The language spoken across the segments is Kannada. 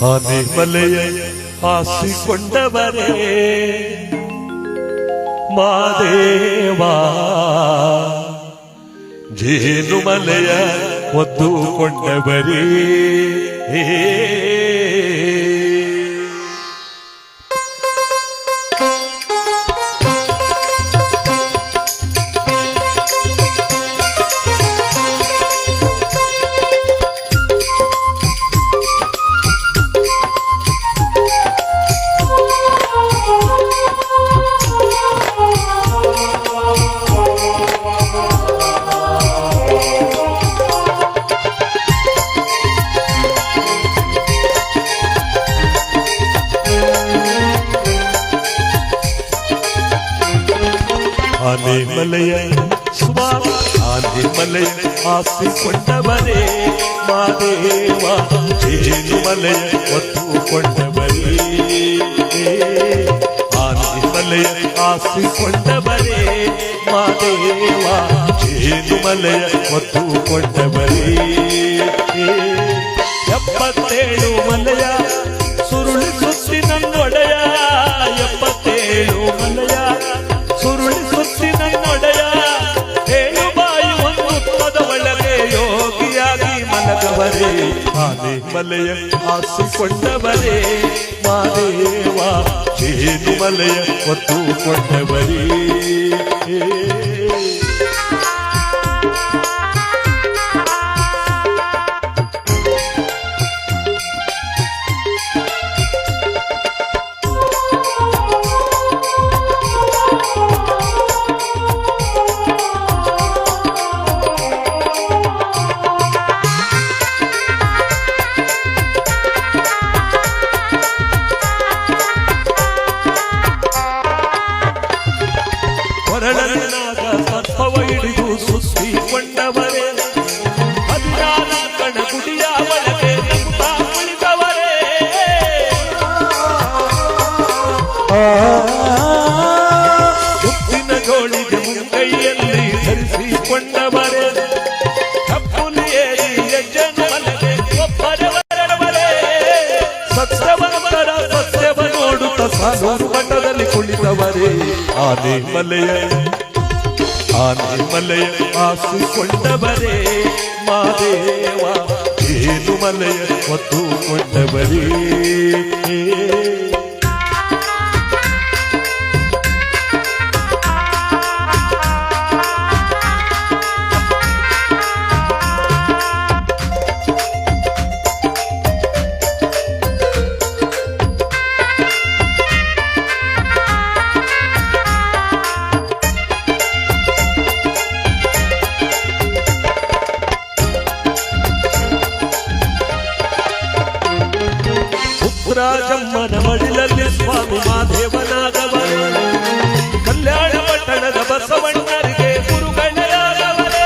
ಆನೆಮಲೆಯ ಆಸಿಕೊಂಡವರೇ ಮಾದೇವಾ, ಜೇನುಮಲೆಯ ಒದ್ದುಕೊಂಡವರೇ ಆನೆಮಲೆಯ ಸ್ವಾಮಿ, ಆನೆಮಲೆಯ ಆಸಿಕೊಂಡವರೇ ಮಾದೇವಾ, ಜೇನುಮಲೆಯ ಒತ್ತುಕೊಂಡವರೇ. ಆನೆಮಲೆಯ ಆಸಿಕೊಂಡವರೇ ಮಾದೇವಾ, ಜೇನುಮಲೆಯ ಒತ್ತುಕೊಂಡವರೇ. 77 ಮಲೆಯ ಸುರುಳಿ ಸುತ್ತಿ ನನ್ನೊಡೆಯ, 77 ಮಲೆಯ ಸುರುಳಿ ಸುತ್ತಿ ನನ್ನೊಡೆಯ. 7 ಬಾಯಿ ಒಂದು ಪದ ಒಳಗೆ ಯೋಗಿಯಾಗಿ ಮಲಗವರೇ. ಆನೆಮಲೆಯ ಆಸಿಕೊಂಡವರೇ ಮಾದೇವಾ, ಜೇನುಮಲೆಯ ಒತ್ತುಕೊಂಡವರೇ. ಕೊರಳನಾಗ ಸರ್ಪವ ಹಿಡಿದು ಸುತ್ತಿಕೊಂಡವರೇ, 14 ಕಣಗುಡಿಯ ಒಳಗೆ ನಗುತ್ತಾ ಕುಳಿತವರೇ. ಮುತ್ತಿನ ಜೋಳಿಗೆ ಮುಂಗೈಯಲ್ಲಿ ಧರಿಸಿಕೊಂಡವರೇ, ಕಪ್ಪುಲಿಯೇರಿ ಹೆಜ್ಜೆನು ಮಲೆಗೆ ಒಬ್ಬರವರವರೇ. ಸತ್ಯವಂತರ ಸತ್ಯವ ನೋಡುತ್ತ ಸಾಲೂರು ಮಠದಲ್ಲಿ ಕುಳಿತವರೇ. ಆನೆಮಲೆಯ ಆಸಿಕೊಂಡವರೇ ಮಾದೇವಾ, ಜೇನುಮಲೆಯ ಒತ್ತುಕೊಂಡವರೇ. ರಾಜಮ್ಮನ ಮಡಿಲಲ್ಲಿ ಸ್ವಾಮಿ ಮಾದೇವನಾಗವರೇ, ಕಲ್ಯಾಣ ಪಟ್ಟಣದ ಬಸವಣ್ಣರಿಗೆ ಗುರುಗಳಾಗವರೇ.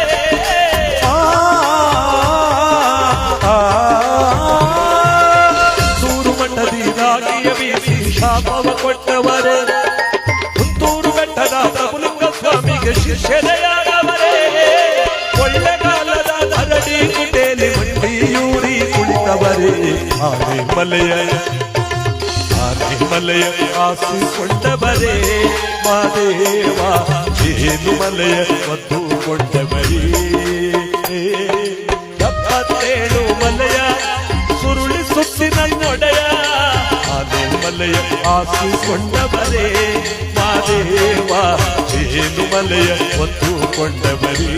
ಸೂರು ಮಠದಿ ರಾಗಿಯ ಬೀಸಿ ಶಾಪವ ಕೊಟ್ಟವರೇ, ಪುತ್ತೂರು ಬೆಟ್ಟದ ಪ್ರಭುಲಿಂಗ ಸ್ವಾಮಿಗೆ ಶಿಷ್ಯರೆಯಾಗವರೇ. ಕೊಳ್ಳೆಗಾಲದ ಅರಡಿ ಕುಟೇಲಿ ಮಂಡಿಯೂರಿ ಕುಳಿತವರೇ. ಆನೆಮಲೆಯ ಆಸಿಕೊಂಡವರೇ ಮಾದೇವಾ, ಜೇನುಮಲೆಯ ಒತ್ತುಕೊಂಡವರೇ. 77 ಮಲೆಯ ಸುರುಳಿ ಸುತ್ತಿ ನನ್ನೊಡೆಯ, ಆನೆಮಲೆಯ ಆಸಿಕೊಂಡವರೇ ಮಾದೇವಾ, ಜೇನುಮಲೆಯ ಒತ್ತುಕೊಂಡವರೇ.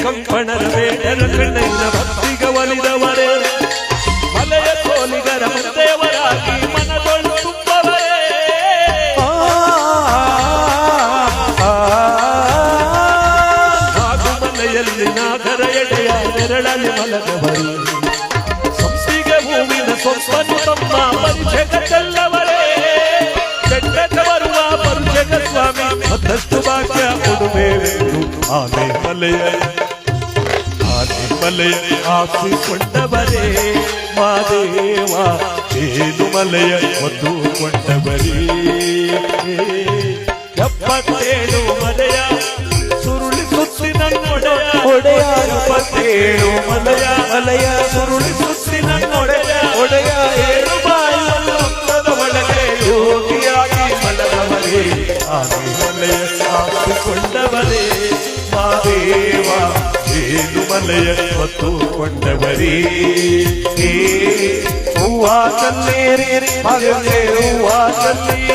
ಕಂಪಣದ ಬೇಡರ ಕಣ್ಣೈನ ಭಕ್ತಿಗ ಒಲಿದವರೇ, ಮಲೆಯ ಸೋಲಿಗರ ದೇವರಾಗಿ ಮನದೊಳು ತುಂಬವರೇ. ಹಾಗೂ ಮನೆಯಲ್ಲಿ ನಾಗರ ಎಡೆಯ ನೆರಳಲ್ಲಿ ಮಲಗವರು, ಸಂಸಿಗೆ ಹೂವಿನ ಸೊಪ್ಪನ್ನು ತಮ್ಮ ಪರಿಚಯ ಚೆಲ್ಲವರೇ. ಚೆಟ್ಟಕ್ಕೆ ಬರುವ ಪರಿಚಯ ಆನೆ ಮಲೆಯ ಆಸಿಕೊಂಡವರೇ ಮಾದೇವ ಏಳು ಮಲೆಯ ಹೊತ್ತುಕೊಂಡವರೇ 77 ಮಲೆಯ ಸುರುಳಿ ಸುತ್ತಿನ ಒಡೆಯ 77 ಮಲೆಯ ಸುರುಳಿ ಸುತ್ತಿನ ಒಡೆಯ 7 ಬಾಯಿಯಲ್ಲದ ಒಳಗೆ ಯೋಗಿಯಾಗಿ ಮಲಗವರೇ ಆನೆ ಮಲೆಯ ಆಸಿಕೊಂಡವರೇ ಮಾದೇವ ಏಳು ಮಲೆಯ ಹೊತ್ತುಕೊಂಡವರೇ ಹೂವ ಚಲ್ಲೇರಿ ಮಗನೇ ಹೂವ ಚಲ್ಲಿ